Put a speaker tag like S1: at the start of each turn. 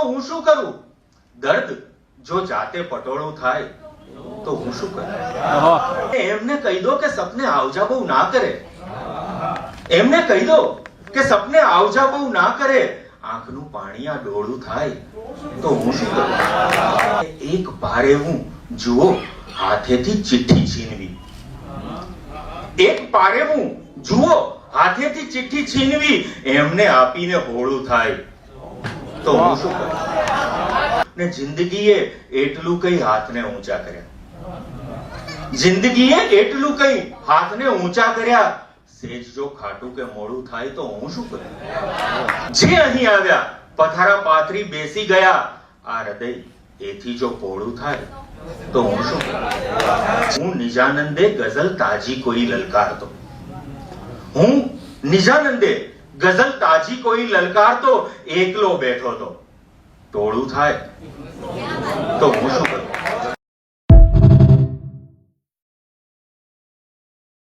S1: હું શું કરું? દર્દ જો જાતે પટોળું થાય તો હું શું કરું? એમને કહી દો કે સપને આવજા બહુ ના કરે. એમને કહી દો કે સપને આવજા બહુ ના કરે. આંખનું પાણી આ ડોળું થાય તો હું શું કરું? એક ભારે હું જુઓ હાથેથી ચિઠ્ઠી છીનવી. એક પારે હું જુઓ હાથેથી ચિઠ્ઠી છીનવી. એમને આપીને હોળું થાય તો હું શું કરું? ને જિંદગીએ એટલું કઈ હાથને ઊંચા કર્યા. જિંદગીએ એટલું કઈ હાથને ઊંચા કર્યા. સેજ જો ખાટું કે મોડું થાય તો હું શું કરું? જે અહીં આવ્યા પથારા પાથરી બેસી ગયા. આ હૃદય એથી જો પોળું થાય તો હું શું કરું? હું નિજાનંદે ગઝલ તાજી કોઈ લલકારતો. હું નિજાનંદે ગઝલ તાજી કોઈ લલકારતો એકલો બેઠો તો. ટોળું થાય તો હું શું કરું?